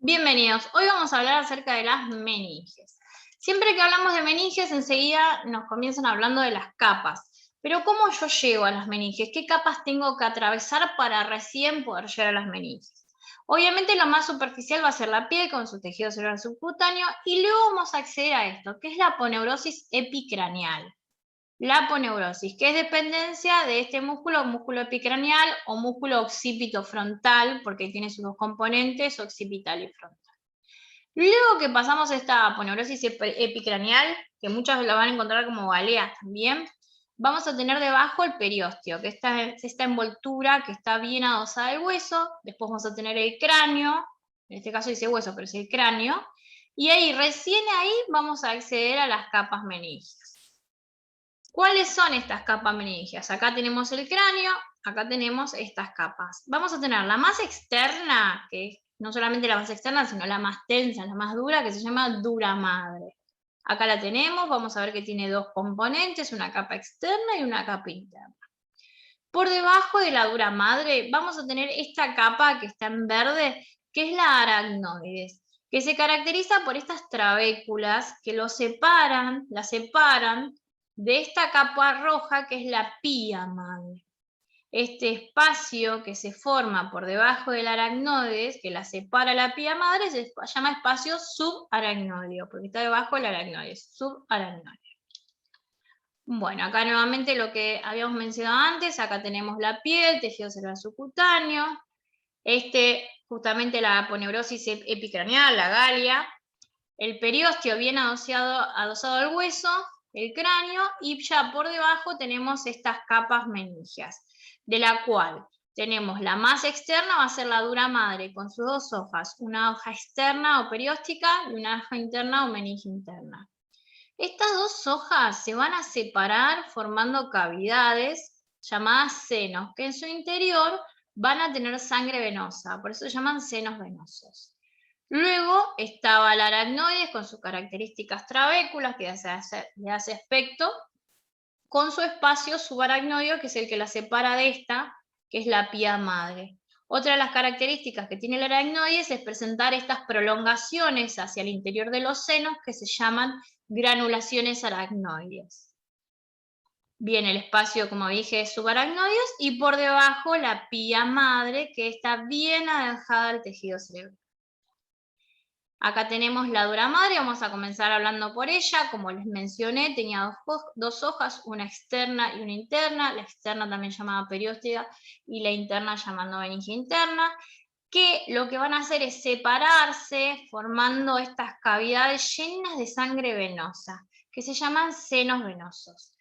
Bienvenidos. Hoy vamos a hablar acerca de las meninges. Siempre que hablamos de meninges, enseguida nos comienzan hablando de las capas. Pero ¿cómo yo llego a las meninges? ¿Qué capas tengo que atravesar para recién poder llegar a las meninges? Obviamente lo más superficial va a ser la piel con su tejido cerebral subcutáneo y luego vamos a acceder a esto, que es la aponeurosis epicraneal. La aponeurosis, que es dependencia de este músculo epicraneal o músculo occipito frontal, porque tiene sus dos componentes, occipital y frontal. Luego que pasamos esta aponeurosis epicraneal, que muchos la van a encontrar como baleas también, vamos a tener debajo el periósteo, que es esta envoltura que está bien adosada al hueso. Después vamos a tener el cráneo, en este caso dice hueso, pero es el cráneo, y ahí, recién ahí, vamos a acceder a las capas meningias. ¿Cuáles son estas capas meningias? Acá tenemos el cráneo, acá tenemos estas capas. Vamos a tener la más externa, que es no solamente la más externa, sino la más tensa, la más dura, que se llama dura madre. Acá la tenemos, vamos a ver que tiene dos componentes, una capa externa y una capa interna. Por debajo de la dura madre vamos a tener esta capa que está en verde, que es la aracnoides, que se caracteriza por estas trabéculas que la separan de esta capa roja que es la pía madre. Este espacio que se forma por debajo del aracnoides, que la separa la pía madre, se llama espacio subaracnoideo, porque está debajo del aracnoides, subaracnoideo. Bueno, acá nuevamente lo que habíamos mencionado antes, acá tenemos la piel, tejido cerebral subcutáneo, justamente la aponeurosis epicraneal, la galia, el periósteo bien adosado al hueso, el cráneo, y ya por debajo tenemos estas capas meningias, de la cual tenemos la más externa, va a ser la dura madre, con sus dos hojas, una hoja externa o perióstica y una hoja interna o meninge interna. Estas dos hojas se van a separar formando cavidades llamadas senos, que en su interior van a tener sangre venosa, por eso se llaman senos venosos. Luego estaba la aracnoides con sus características trabéculas, que le hace aspecto, con su espacio subaracnoideo, que es el que la separa de esta, que es la pía madre. Otra de las características que tiene la aracnoides es presentar estas prolongaciones hacia el interior de los senos que se llaman granulaciones aracnoides. Bien, el espacio, como dije, es subaracnoides y por debajo la pía madre, que está bien alejada del tejido cerebral. Acá tenemos la dura madre, vamos a comenzar hablando por ella. Como les mencioné, tenía dos hojas, una externa y una interna, la externa también llamada perióstea y la interna llamando meninge interna, que lo que van a hacer es separarse formando estas cavidades llenas de sangre venosa, que se llaman senos venosos.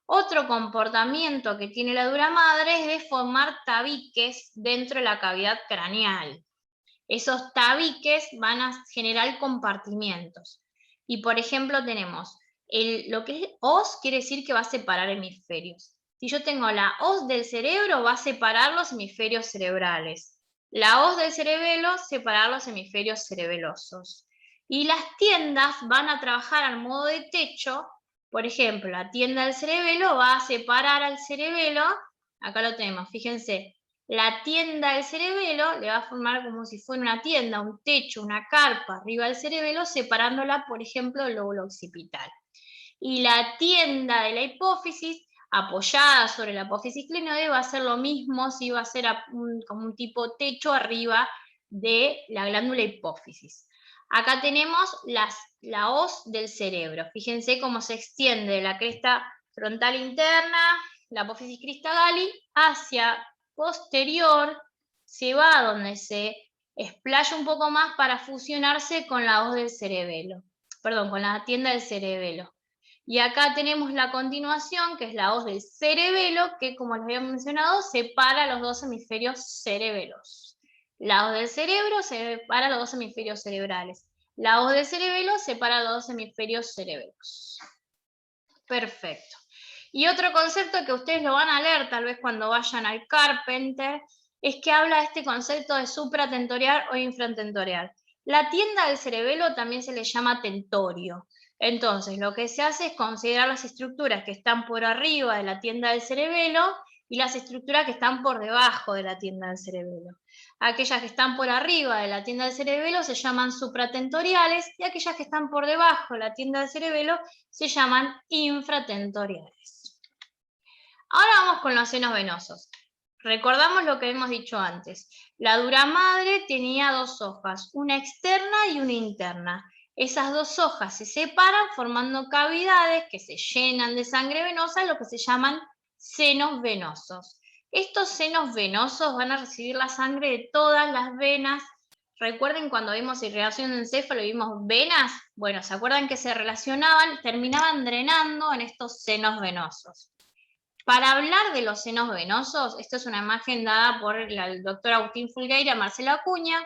Otro comportamiento que tiene la dura madre es de formar tabiques dentro de la cavidad craneal. Esos tabiques van a generar compartimientos. Y por ejemplo tenemos, lo que es os quiere decir que va a separar hemisferios. Si yo tengo la hoz del cerebro, va a separar los hemisferios cerebrales. La hoz del cerebelo, separar los hemisferios cerebelosos. Y las tiendas van a trabajar al modo de techo. Por ejemplo, la tienda del cerebelo va a separar al cerebelo. Acá lo tenemos, fíjense. La tienda del cerebelo le va a formar como si fuera una tienda, un techo, una carpa arriba del cerebelo, separándola, por ejemplo, del lóbulo occipital. Y la tienda de la hipófisis, apoyada sobre la apófisis clinoide, va a ser lo mismo, si va a ser como un tipo techo arriba de la glándula hipófisis. Acá tenemos la hoz del cerebro. Fíjense cómo se extiende de la cresta frontal interna, la apófisis crista gali, hacia posterior, se va donde se explaya un poco más para fusionarse con la hoz del cerebelo, perdón, con la tienda del cerebelo. Y acá tenemos la continuación, que es la hoz del cerebelo, que como les había mencionado, separa los dos hemisferios cerebelos. La hoz del cerebro separa los dos hemisferios cerebrales. La hoz del cerebelo separa los dos hemisferios cerebelos. Perfecto. Y otro concepto que ustedes lo van a leer tal vez cuando vayan al Carpenter, es que habla de este concepto de supratentorial o infratentorial. La tienda del cerebelo también se le llama tentorio. Entonces, lo que se hace es considerar las estructuras que están por arriba de la tienda del cerebelo y las estructuras que están por debajo de la tienda del cerebelo. Aquellas que están por arriba de la tienda del cerebelo se llaman supratentoriales y aquellas que están por debajo de la tienda del cerebelo se llaman infratentoriales. Ahora vamos con los senos venosos. Recordamos lo que hemos dicho antes. La dura madre tenía dos hojas, una externa y una interna. Esas dos hojas se separan formando cavidades que se llenan de sangre venosa, lo que se llaman senos venosos. Estos senos venosos van a recibir la sangre de todas las venas. Recuerden cuando vimos irrigación de encéfalo y vimos venas, bueno, ¿se acuerdan que se relacionaban? Terminaban drenando en estos senos venosos. Para hablar de los senos venosos, esta es una imagen dada por el doctor Agustín Fulgueira, Marcelo Acuña.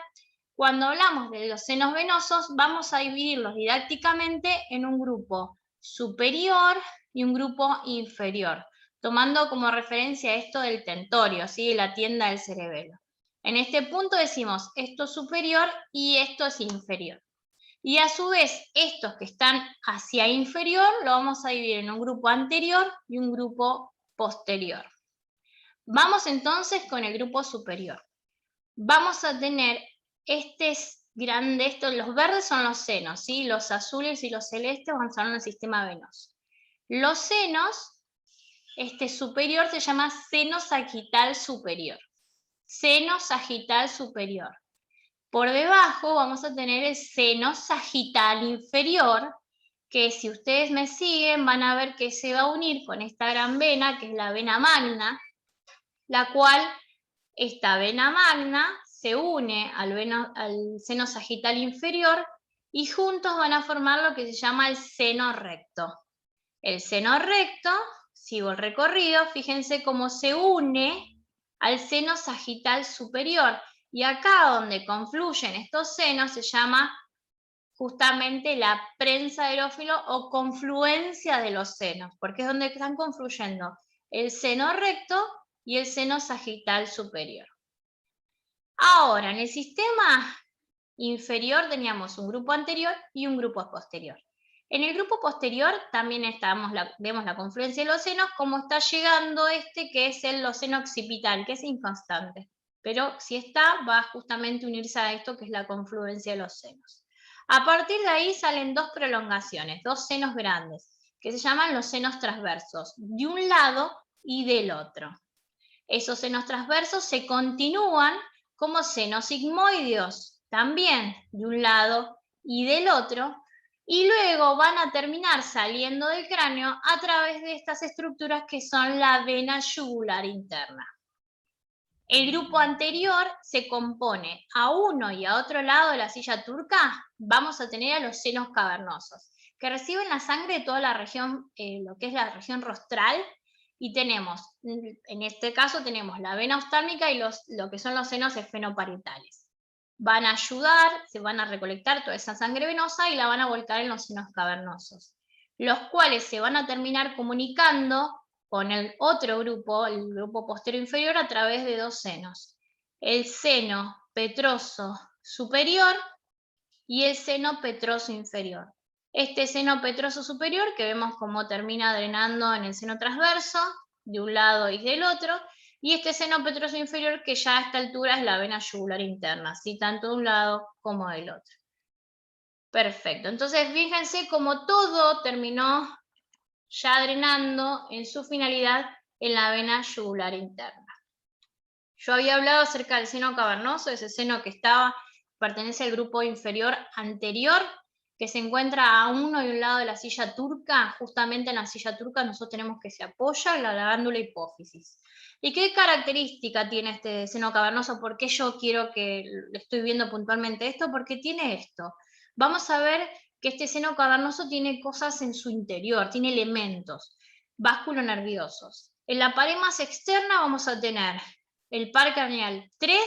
Cuando hablamos de los senos venosos, vamos a dividirlos didácticamente en un grupo superior y un grupo inferior, tomando como referencia esto del tentorio, ¿sí? La tienda del cerebelo. En este punto decimos esto es superior y esto es inferior. Y a su vez, estos que están hacia inferior, lo vamos a dividir en un grupo anterior y un grupo posterior. Vamos entonces con el grupo superior. Vamos a tener los verdes son los senos, ¿sí? Los azules y los celestes van a estar en el sistema venoso. Los senos, este superior se llama seno sagital superior. Seno sagital superior. Por debajo vamos a tener el seno sagital inferior, que si ustedes me siguen van a ver que se va a unir con esta gran vena, que es la vena magna, la cual esta vena magna se une al seno sagital inferior y juntos van a formar lo que se llama el seno recto. El seno recto, sigo el recorrido, fíjense cómo se une al seno sagital superior. Y acá donde confluyen estos senos se llama justamente la prensa del ófilo o confluencia de los senos, porque es donde están confluyendo el seno recto y el seno sagital superior. Ahora, en el sistema inferior teníamos un grupo anterior y un grupo posterior. En el grupo posterior también vemos la confluencia de los senos, como está llegando que es el loceno occipital, que es inconstante. Pero si está, va justamente a unirse a esto, que es la confluencia de los senos. A partir de ahí salen dos prolongaciones, dos senos grandes, que se llaman los senos transversos, de un lado y del otro. Esos senos transversos se continúan como senos sigmoideos, también de un lado y del otro, y luego van a terminar saliendo del cráneo a través de estas estructuras que son la vena yugular interna. El grupo anterior se compone a uno y a otro lado de la silla turca, vamos a tener a los senos cavernosos, que reciben la sangre de toda la región, lo que es la región rostral, y tenemos, en este caso tenemos la vena oftálmica y lo que son los senos esfenoparietales. Van a ayudar, se van a recolectar toda esa sangre venosa y la van a volcar en los senos cavernosos, los cuales se van a terminar comunicando con el otro grupo, el grupo posterior inferior, a través de dos senos. El seno petroso superior y el seno petroso inferior. Este seno petroso superior, que vemos cómo termina drenando en el seno transverso, de un lado y del otro, y este seno petroso inferior, que ya a esta altura es la vena yugular interna, ¿sí? Tanto de un lado como del otro. Perfecto, entonces fíjense cómo todo terminó ya drenando en su finalidad en la vena yugular interna. Yo había hablado acerca del seno cavernoso, ese seno que pertenece al grupo inferior anterior, que se encuentra a uno y un lado de la silla turca. Justamente en la silla turca nosotros tenemos que se apoya la glándula hipófisis. ¿Y qué característica tiene este seno cavernoso? ¿Por qué yo quiero que estoy viendo puntualmente esto? Porque tiene esto. Vamos a ver que este seno cavernoso tiene cosas en su interior, tiene elementos vasculonerviosos. En la pared más externa vamos a tener el par craneal 3,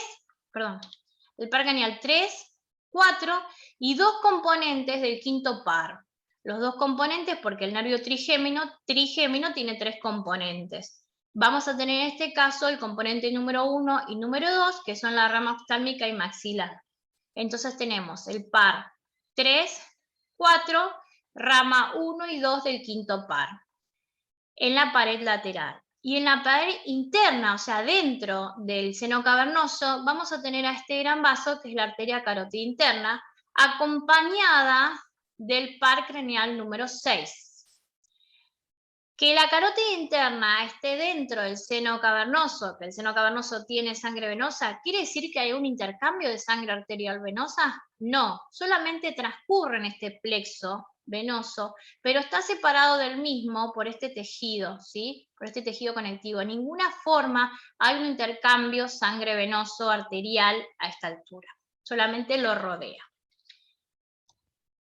4 y dos componentes del quinto par. Los dos componentes porque el nervio trigémino tiene tres componentes. Vamos a tener en este caso el componente número 1 y número 2, que son la rama oftálmica y maxilar. Entonces tenemos el par 3, 4, rama 1 y 2 del quinto par. En la pared lateral. Y en la pared interna, o sea, dentro del seno cavernoso, vamos a tener a este gran vaso, que es la arteria carótida interna, acompañada del par craneal número 6. Que la carótida interna esté dentro del seno cavernoso, que el seno cavernoso tiene sangre venosa, ¿quiere decir que hay un intercambio de sangre arterial venosa? No, solamente transcurre en este plexo venoso, pero está separado del mismo por este tejido, ¿sí? Por este tejido conectivo. En ninguna forma hay un intercambio sangre venoso arterial a esta altura, solamente lo rodea.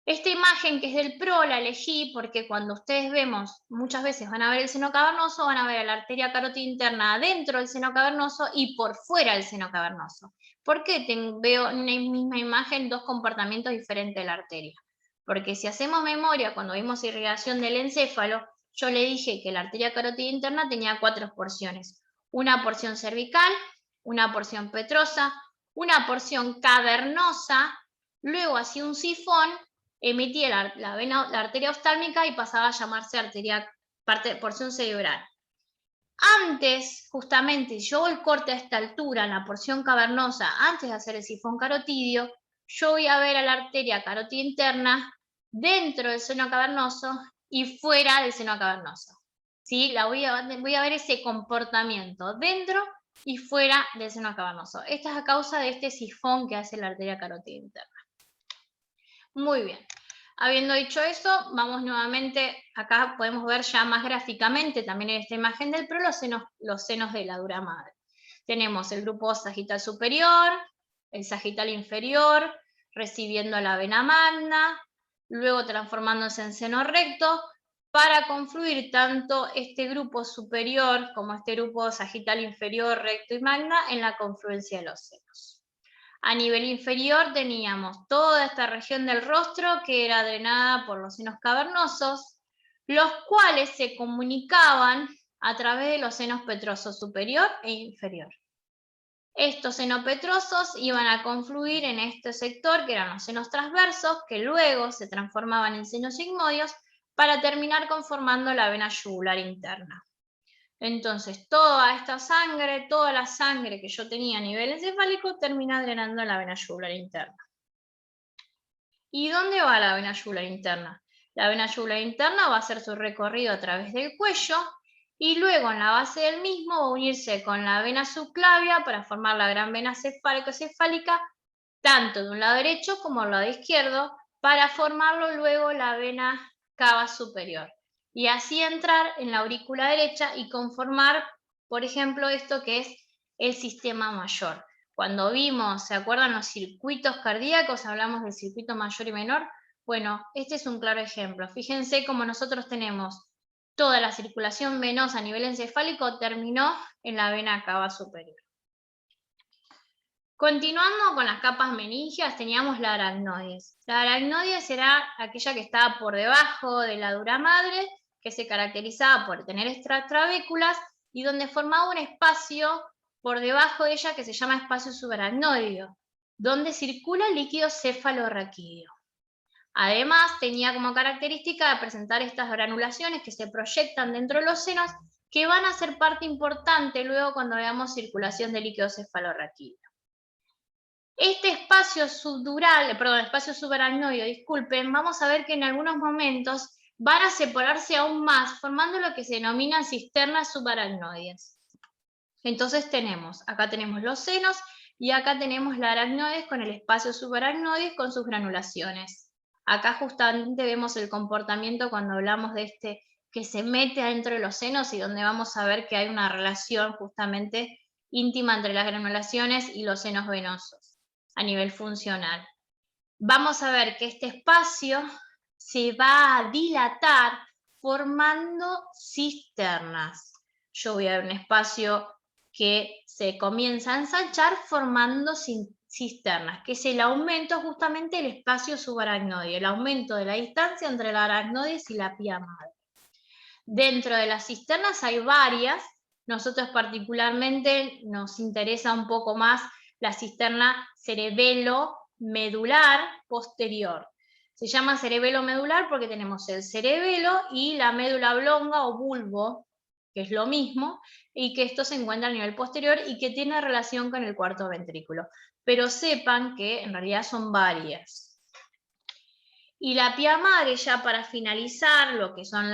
Esta imagen que es del PRO la elegí porque cuando ustedes vemos, muchas veces van a ver el seno cavernoso, van a ver la arteria carótida interna dentro del seno cavernoso y por fuera del seno cavernoso. ¿Por qué veo en la misma imagen dos comportamientos diferentes de la arteria? Porque si hacemos memoria, cuando vimos irrigación del encéfalo, yo le dije que la arteria carótida interna tenía 4 porciones. Una porción cervical, una porción petrosa, una porción cavernosa, luego hacía un sifón, emitía la arteria oftálmica y pasaba a llamarse porción cerebral. Antes, justamente, yo el corte a esta altura, en la porción cavernosa, antes de hacer el sifón carotidio, yo voy a ver a la arteria carótida interna dentro del seno cavernoso y fuera del seno cavernoso. ¿Sí? Voy a ver ese comportamiento dentro y fuera del seno cavernoso. Esta es a causa de este sifón que hace la arteria carótida interna. Muy bien. Habiendo dicho eso, vamos nuevamente, acá podemos ver ya más gráficamente, también en esta imagen del PRO, los senos de la dura madre. Tenemos el grupo sagital superior, el sagital inferior, recibiendo la vena magna, luego transformándose en seno recto, para confluir tanto este grupo superior como este grupo sagital inferior, recto y magna en la confluencia de los senos. A nivel inferior teníamos toda esta región del rostro que era drenada por los senos cavernosos, los cuales se comunicaban a través de los senos petrosos superior e inferior. Estos senos petrosos iban a confluir en este sector, que eran los senos transversos, que luego se transformaban en senos sigmoides, para terminar conformando la vena yugular interna. Entonces, toda la sangre que yo tenía a nivel encefálico termina drenando la vena yugular interna. ¿Y dónde va la vena yugular interna? La vena yugular interna va a hacer su recorrido a través del cuello y luego en la base del mismo va a unirse con la vena subclavia para formar la gran vena cefálica, tanto de un lado derecho como del lado izquierdo, para formarlo luego la vena cava superior. Y así entrar en la aurícula derecha y conformar, por ejemplo, esto que es el sistema mayor. Cuando vimos, ¿se acuerdan los circuitos cardíacos? Hablamos del circuito mayor y menor. Bueno, este es un claro ejemplo. Fíjense cómo nosotros tenemos toda la circulación venosa a nivel encefálico terminó en la vena cava superior. Continuando con las capas meningias, teníamos la aracnoides. La aracnoides era aquella que estaba por debajo de la dura madre, que se caracterizaba por tener extratrabéculas y donde formaba un espacio por debajo de ella que se llama espacio subaracnoideo, donde circula el líquido cefalorraquídeo. Además, tenía como característica presentar estas granulaciones que se proyectan dentro de los senos, que van a ser parte importante luego cuando veamos circulación de líquido cefalorraquídeo. Este espacio espacio subaracnoideo, disculpen, vamos a ver que en algunos momentos van a separarse aún más, formando lo que se denominan cisternas subaracnoides. Entonces acá tenemos los senos y acá tenemos la aracnoides con el espacio subaracnoides con sus granulaciones. Acá justamente vemos el comportamiento cuando hablamos de este que se mete adentro de los senos y donde vamos a ver que hay una relación justamente íntima entre las granulaciones y los senos venosos a nivel funcional. Vamos a ver que este espacio se va a dilatar formando cisternas. Yo voy a ver un espacio que se comienza a ensanchar formando cisternas, que es el aumento justamente del espacio subaracnoideo, el aumento de la distancia entre la aracnoides y la pía madre. Dentro de las cisternas hay varias, nosotros particularmente nos interesa un poco más la cisterna cerebelo-medular posterior. Se llama cerebelo-medular porque tenemos el cerebelo y la médula oblonga o bulbo, que es lo mismo, y que esto se encuentra a nivel posterior y que tiene relación con el cuarto ventrículo. Pero sepan que en realidad son varias. Y la pía madre, ya para finalizar, lo que son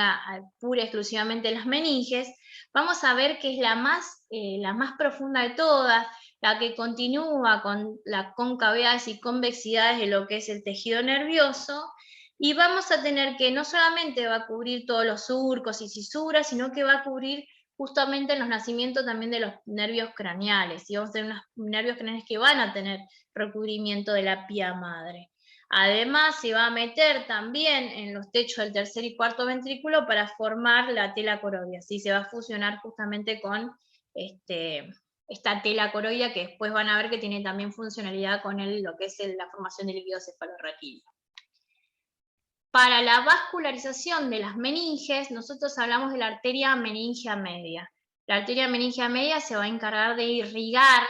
pura y exclusivamente las meninges, vamos a ver que es la más profunda de todas, la que continúa con las concavidades y convexidades de lo que es el tejido nervioso, y vamos a tener que no solamente va a cubrir todos los surcos y fisuras, sino que va a cubrir justamente los nacimientos también de los nervios craneales, y vamos a tener unos nervios craneales que van a tener recubrimiento de la pía madre. Además, se va a meter también en los techos del tercer y cuarto ventrículo para formar la tela coroidea. ¿Sí? Se va a fusionar justamente con esta tela coroidea, que después van a ver que tiene también funcionalidad con lo que es la formación de líquido cefalorraquídeo. Para la vascularización de las meninges, nosotros hablamos de la arteria meningia media. La arteria meningia media se va a encargar de irrigar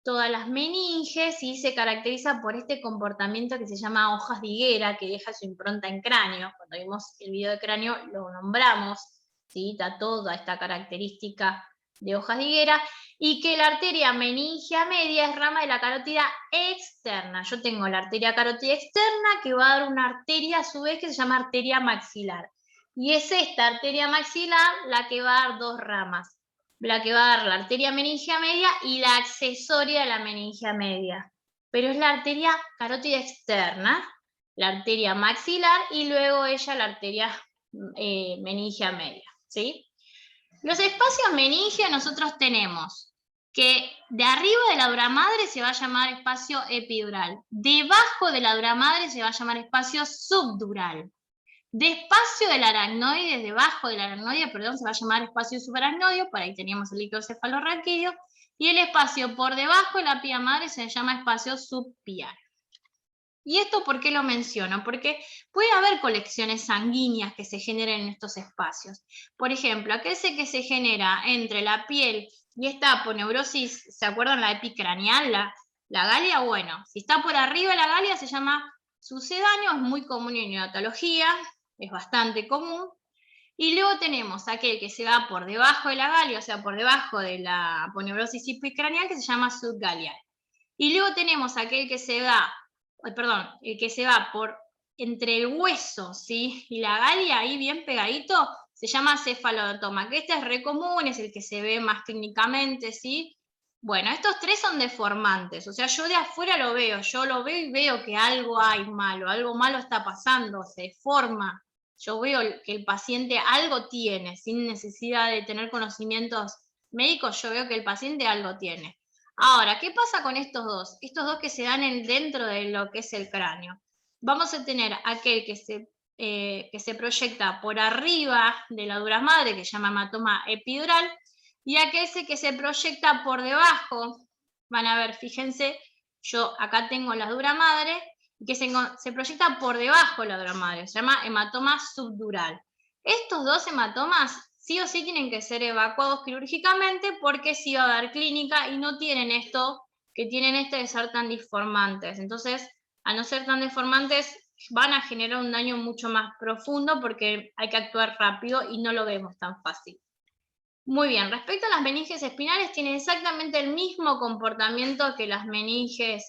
todas las meninges y se caracteriza por este comportamiento que se llama hojas de higuera, que deja su impronta en cráneo. Cuando vimos el video de cráneo lo nombramos, ¿sí? Está toda esta característica de hojas de higuera, y que la arteria meningia media es rama de la carótida externa. Yo tengo la arteria carótida externa que va a dar una arteria a su vez que se llama arteria maxilar. Y es esta arteria maxilar la que va a dar dos ramas. La que va a dar la arteria meningia media y la accesoria de la meningia media. Pero es la arteria carótida externa, la arteria maxilar y luego ella la arteria meningia media, ¿sí? Los espacios meningios nosotros tenemos que de arriba de la dura madre se va a llamar espacio epidural, debajo de la dura madre se va a llamar espacio subdural. Despacio del aracnoide, debajo del aracnoide, perdón, se va a llamar espacio subaracnoideo, por ahí teníamos el líquido cefalorraquídeo, y el espacio por debajo de la pía madre se llama espacio subpiar. ¿Y esto por qué lo menciono? Porque puede haber colecciones sanguíneas que se generen en estos espacios. Por ejemplo, aquel que se genera entre la piel y esta aponeurosis, ¿se acuerdan la epicraneal, la galia? Bueno, si está por arriba de la galia se llama sucedáneo, es muy común en neonatología, es bastante común. Y luego tenemos aquel que se va por debajo de la galia, o sea, por debajo de la aponeurosis epicraneal, que se llama subgalial. Y luego tenemos aquel que se va, el que se va por entre el hueso, ¿sí? Y la galia, ahí bien pegadito, se llama cefalotoma, que este es re común, es el que se ve más clínicamente, ¿sí? Bueno, estos tres son deformantes, o sea, yo de afuera lo veo, y veo que algo hay malo, algo malo está pasando, se deforma. Yo veo que el paciente algo tiene, sin necesidad de tener conocimientos médicos, yo veo que el paciente algo tiene. Ahora, ¿qué pasa con estos dos? Estos dos que se dan dentro de lo que es el cráneo. Vamos a tener aquel que se proyecta por arriba de la dura madre, que se llama hematoma epidural, y aquel que se proyecta por debajo. Van a ver, fíjense, yo acá tengo la dura madre, que se proyecta por debajo de la dura madre, se llama hematoma subdural. Estos dos hematomas sí o sí tienen que ser evacuados quirúrgicamente porque sí va a dar clínica y no tienen esto que tienen de ser tan deformantes. Entonces, al no ser tan deformantes, van a generar un daño mucho más profundo porque hay que actuar rápido y no lo vemos tan fácil. Muy bien, respecto a las meninges espinales, tienen exactamente el mismo comportamiento que las meninges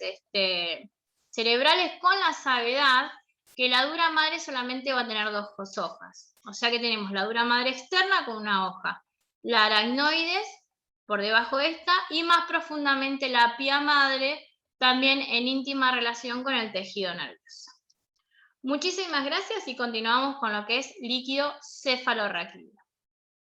cerebrales, con la salvedad que la dura madre solamente va a tener dos hojas. O sea que tenemos la dura madre externa con una hoja, la aracnoides por debajo de esta y más profundamente la pía madre, también en íntima relación con el tejido nervioso. Muchísimas gracias y continuamos con lo que es líquido cefalorraquídeo.